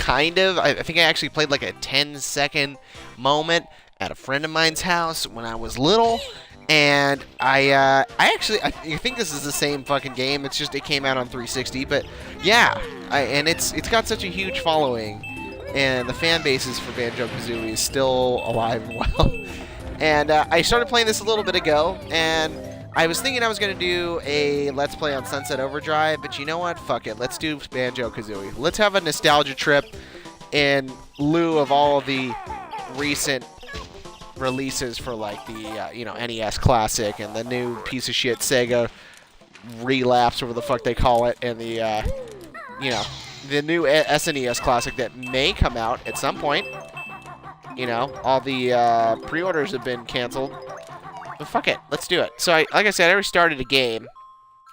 kind of. I think I actually played like a 10-second moment at a friend of mine's house when I was little. And I think this is the same fucking game. It's just it came out on 360. But yeah, and it's got such a huge following, and the fan bases for Banjo Kazooie is still alive and well. And I started playing this a little bit ago, and I was thinking I was going to do a Let's Play on Sunset Overdrive, but you know what? Fuck it. Let's do Banjo Kazooie. Let's have a nostalgia trip in lieu of all of the recent releases for like the NES Classic and the new piece of shit Sega Relapse, whatever the fuck they call it, and the the new SNES Classic that may come out at some point. All the pre-orders have been canceled. But fuck it, let's do it. So, like I said, I already started a game,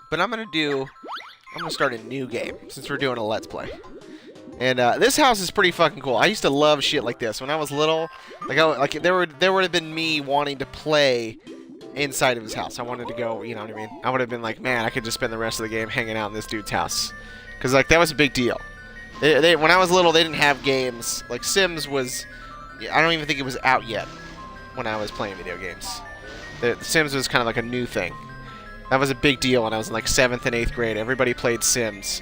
but I'm gonna start a new game since we're doing a Let's Play. And this house is pretty fucking cool. I used to love shit like this when I was little. There would have been me wanting to play inside of his house. I wanted to go, you know what I mean? I would have been like, man, I could just spend the rest of the game hanging out in this dude's house, because like that was a big deal. When I was little, they didn't have games. Like Sims was, I don't even think it was out yet when I was playing video games. The Sims was kind of like a new thing. That was a big deal when I was in like 7th and 8th grade. Everybody played Sims.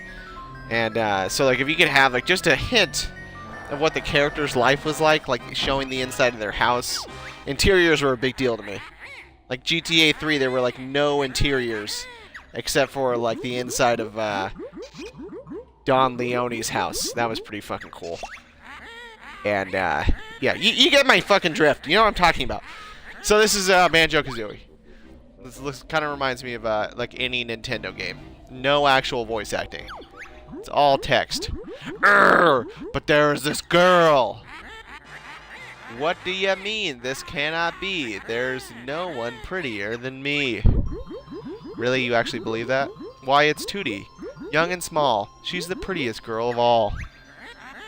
And so like if you could have like just a hint of what the character's life was like showing the inside of their house. Interiors were a big deal to me. Like GTA 3, there were like no interiors except for like the inside of Don Leone's house. That was pretty fucking cool. And yeah, you get my fucking drift. You know what I'm talking about. So this is Banjo Kazooie. This kind of reminds me of like any Nintendo game. No actual voice acting. It's all text. But there is this girl. What do you mean? This cannot be. There's no one prettier than me. Really? You actually believe that? Why, it's Tootie. Young and small. She's the prettiest girl of all.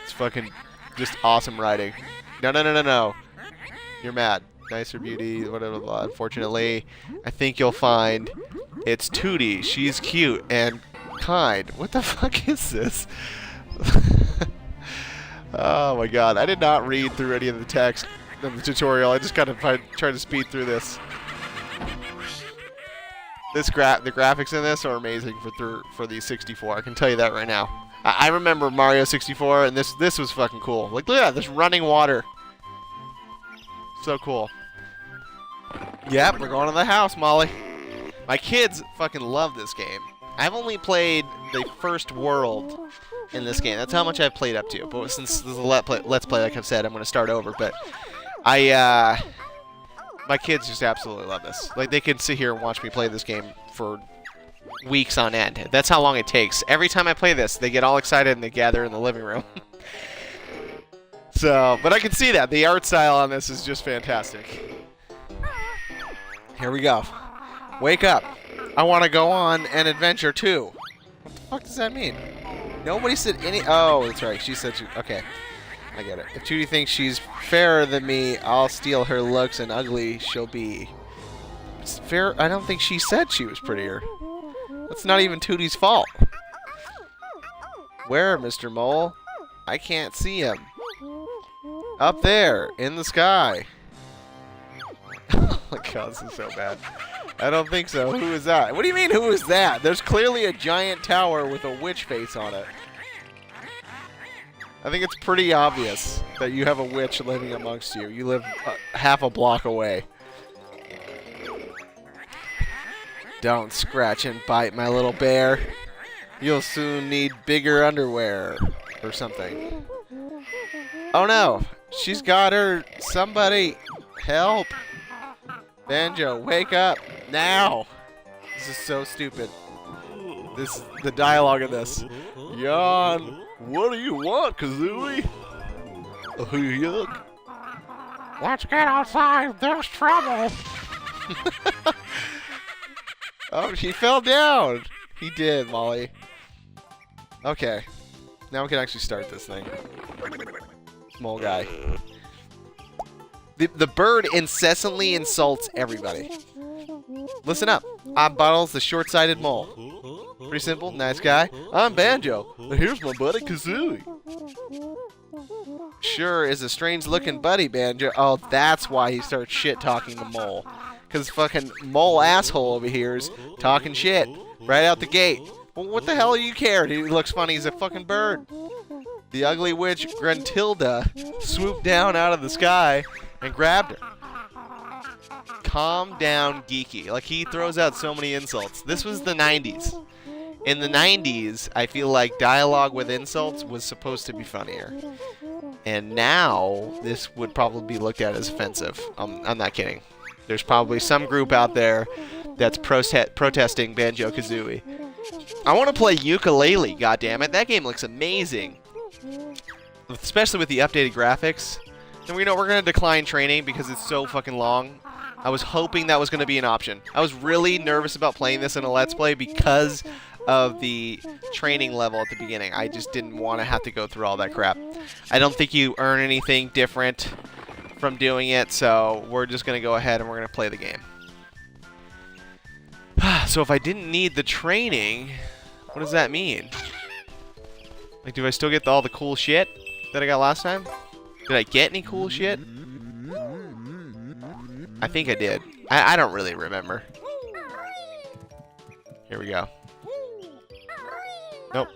It's fucking just awesome writing. No. You're mad. Nicer beauty, whatever. Unfortunately, I think you'll find it's Tootie. She's cute and kind. What the fuck is this? Oh my god. I did not read through any of the text of the tutorial. I just kind of tried to speed through this. The graphics in this are amazing for the 64. I can tell you that right now. I remember Mario 64, and this was fucking cool. Like, look at that, this running water. So cool. Yep, we're going to the house, Molly. My kids fucking love this game. I've only played the first world in this game. That's how much I've played up to. But since this is a Let's Play, like I've said, I'm going to start over. But my kids just absolutely love this. Like, they can sit here and watch me play this game for weeks on end. That's how long it takes. Every time I play this, they get all excited and they gather in the living room. So, but I can see that. The art style on this is just fantastic. Here we go. Wake up. I want to go on an adventure too. What the fuck does that mean? Nobody said any... Oh, that's right. She said she... Okay. I get it. If Tootie thinks she's fairer than me, I'll steal her looks and ugly she'll be. It's fair. I don't think she said she was prettier. That's not even Tootie's fault. Where, Mr. Mole? I can't see him. Up there, in the sky. Oh my god, this is so bad. I don't think so. Who is that? What do you mean, who is that? There's clearly a giant tower with a witch face on it. I think it's pretty obvious that you have a witch living amongst you. You live half a block away. Don't scratch and bite, my little bear. You'll soon need bigger underwear. Or something. Oh no! She's got her. Somebody help! Banjo, wake up now! This is so stupid. The dialogue of this. Yawn. What do you want, Kazooie? Oh, yuck. Let's get outside. There's trouble. Oh, she fell down. He did, Molly. Okay. Now we can actually start this thing. Small guy. The bird incessantly insults everybody. Listen up. I'm Bottles, the short-sighted mole. Pretty simple, nice guy. I'm Banjo, and here's my buddy Kazooie. Sure is a strange-looking buddy, Banjo. Oh, that's why he starts shit-talking to Mole. Because fucking Mole asshole over here is talking shit right out the gate. Well, what the hell do you care? He looks funny. He's a fucking bird. The ugly witch Gruntilda swooped down out of the sky and grabbed her. Calm down, geeky. Like, he throws out so many insults. This was the 90s. In the 90s, I feel like dialogue with insults was supposed to be funnier. And now, this would probably be looked at as offensive. I'm not kidding. There's probably some group out there that's protesting Banjo Kazooie. I want to play ukulele, goddammit. That game looks amazing. Especially with the updated graphics. And we're going to decline training because it's so fucking long. I was hoping that was going to be an option. I was really nervous about playing this in a Let's Play because of the training level at the beginning. I just didn't want to have to go through all that crap. I don't think you earn anything different from doing it, so we're just going to go ahead and we're going to play the game. So if I didn't need the training, what does that mean? Like, do I still get all the cool shit that I got last time? Did I get any cool shit? I think I did. I don't really remember. Here we go. Nope.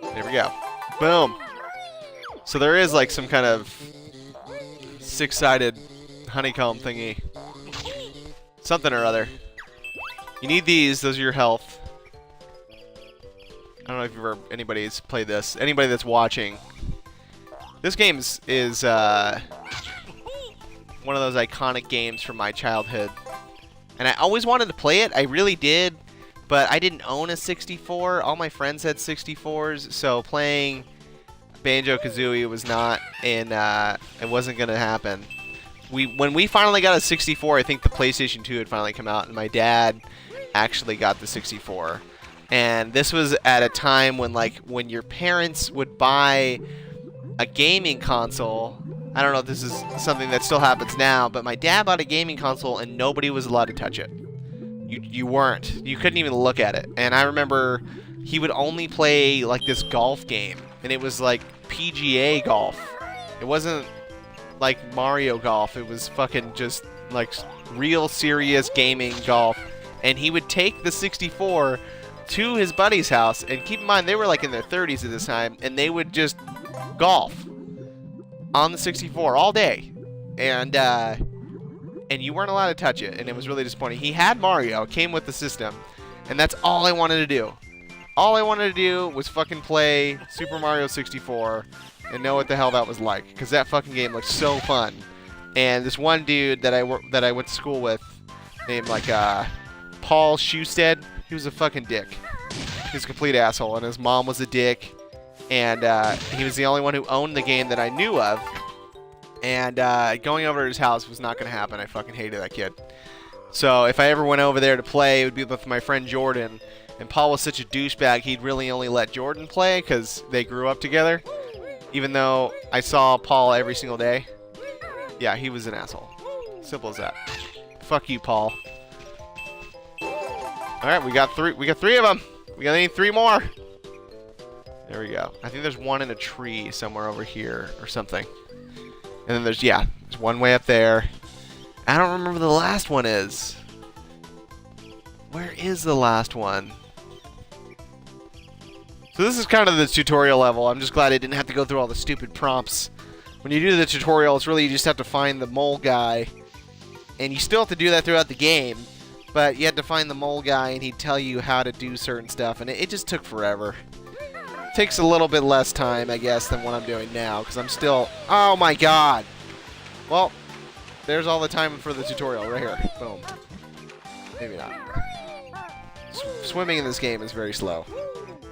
There we go. Boom. So there is like some kind of six-sided honeycomb thingy. Something or other. You need these. Those are your health. I don't know if anybody's played this. Anybody that's watching. This game is one of those iconic games from my childhood. And I always wanted to play it. I really did. But I didn't own a 64. All my friends had 64s. So playing Banjo Kazooie was not in, it wasn't going to happen. When we finally got a 64, I think the PlayStation 2 had finally come out. And my dad actually got the 64. And this was at a time when your parents would buy a gaming console. I don't know if this is something that still happens now, but my dad bought a gaming console and nobody was allowed to touch it. You weren't. You couldn't even look at it. And I remember he would only play like this golf game, and it was like PGA golf. It wasn't like Mario Golf. It was fucking just like real serious gaming golf. And he would take the 64 to his buddy's house, and keep in mind they were like in their 30s at this time, and they would just golf on the 64 all day, and you weren't allowed to touch it, and it was really disappointing. He had Mario, it came with the system, and that's all I wanted to do. All I wanted to do was fucking play Super Mario 64 and know what the hell that was like, because that fucking game looked so fun. And this one dude that I went to school with, named like Paul Schusted, he was a fucking dick. He was a complete asshole, and his mom was a dick. And he was the only one who owned the game that I knew of. And going over to his house was not going to happen. I fucking hated that kid. So if I ever went over there to play, it would be with my friend Jordan. And Paul was such a douchebag, he'd really only let Jordan play because they grew up together. Even though I saw Paul every single day. Yeah, he was an asshole. Simple as that. Fuck you, Paul. Alright, we got three of them. We gotta need 3 more. There we go. I think there's one in a tree somewhere over here or something. And then there's one way up there. I don't remember the last one is. Where is the last one? So this is kind of the tutorial level. I'm just glad I didn't have to go through all the stupid prompts. When you do the tutorial, it's really you just have to find the mole guy. And you still have to do that throughout the game. But you had to find the mole guy and he'd tell you how to do certain stuff. And it just took forever. Takes a little bit less time, I guess, than what I'm doing now. Because I'm still... Oh my god! Well, there's all the time for the tutorial right here. Boom. Maybe not. Swimming in this game is very slow.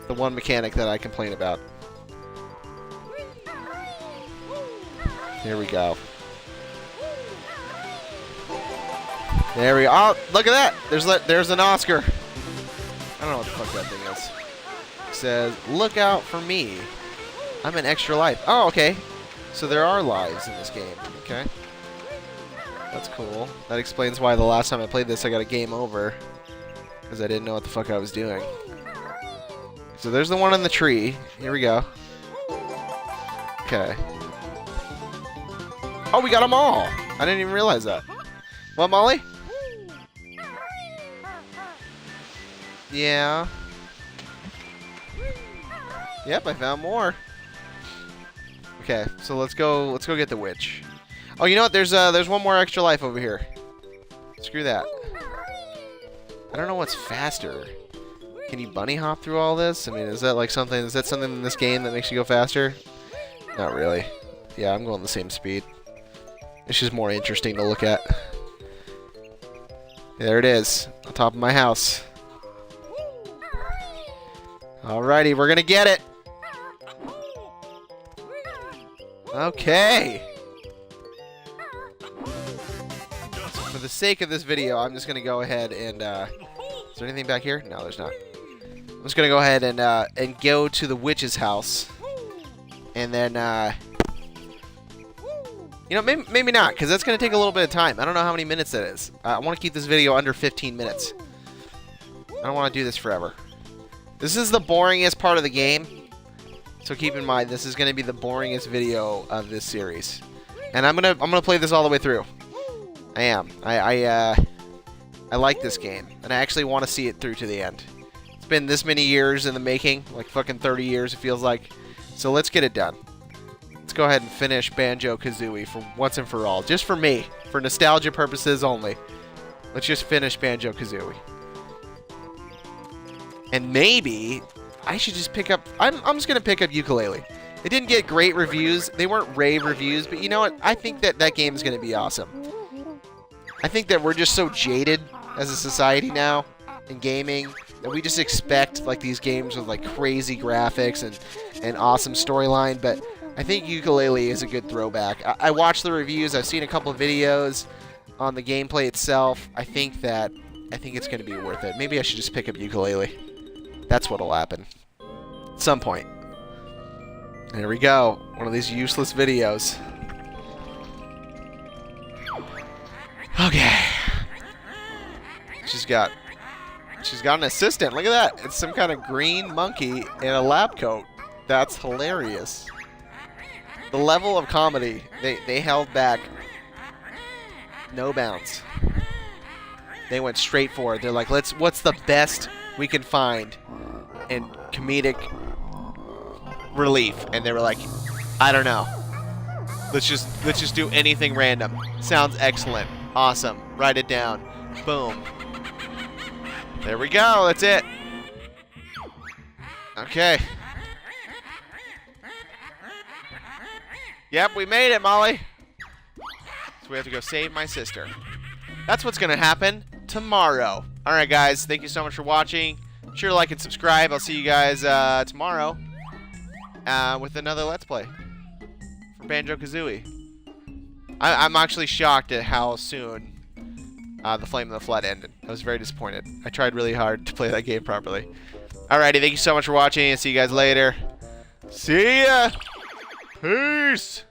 The one mechanic that I complain about. Here we go. There we go. Oh, look at that! There's an Oscar. I don't know what the fuck that thing is. It says, look out for me. I'm an extra life. Oh, okay. So there are lives in this game. Okay. That's cool. That explains why the last time I played this I got a game over. Because I didn't know what the fuck I was doing. So there's the one on the tree. Here we go. Okay. Oh, we got them all. I didn't even realize that. What, Molly? Yeah. Yep, I found more. Okay, so let's go get the witch. Oh, you know what? There's one more extra life over here. Screw that. I don't know what's faster. Can you bunny hop through all this? I mean, is that like something? Is that something in this game that makes you go faster? Not really. Yeah, I'm going the same speed. It's just more interesting to look at. There it is, on top of my house. Alrighty, we're gonna get it. Okay. So for the sake of this video, I'm just gonna go ahead and. Is there anything back here? No, there's not. I'm just gonna go ahead and go to the witch's house, and then you know, maybe not, because that's gonna take a little bit of time. I don't know how many minutes that is. I want to keep this video under 15 minutes. I don't want to do this forever. This is the boringest part of the game, so keep in mind this is gonna be the boringest video of this series, and I'm gonna play this all the way through. I am. I like this game, and I actually want to see it through to the end. It's been this many years in the making, like fucking 30 years it feels like. So let's get it done. Let's go ahead and finish Banjo Kazooie for once and for all. Just for me, for nostalgia purposes only. Let's just finish Banjo Kazooie. And maybe I should just pick up... I'm just going to pick up Ukulele. It didn't get great reviews. They weren't rave reviews, but you know what? I think that game is going to be awesome. I think that we're just so jaded as a society now in gaming that we just expect like these games with like crazy graphics and awesome storyline, but I think Ukulele is a good throwback. I watched the reviews, I've seen a couple of videos on the gameplay itself. I think it's going to be worth it. Maybe I should just pick up Ukulele. That's what'll happen at some point. There we go. One of these useless videos. Okay. She's got an assistant. Look at that. It's some kind of green monkey in a lab coat. That's hilarious. The level of comedy, they held back no bounds. They went straight for it. They're like, what's the best we can find in comedic relief? And they were like, I don't know. Let's just do anything random. Sounds excellent. Awesome. Write it down. Boom. There we go. That's it. Okay. Yep, we made it, Molly. So we have to go save my sister. That's what's going to happen tomorrow. All right, guys. Thank you so much for watching. Be sure to like and subscribe. I'll see you guys tomorrow with another Let's Play for Banjo Kazooie. I'm actually shocked at how soon the Flame of the Flood ended. I was very disappointed. I tried really hard to play that game properly. Alrighty, thank you so much for watching, and see you guys later. See ya! Peace!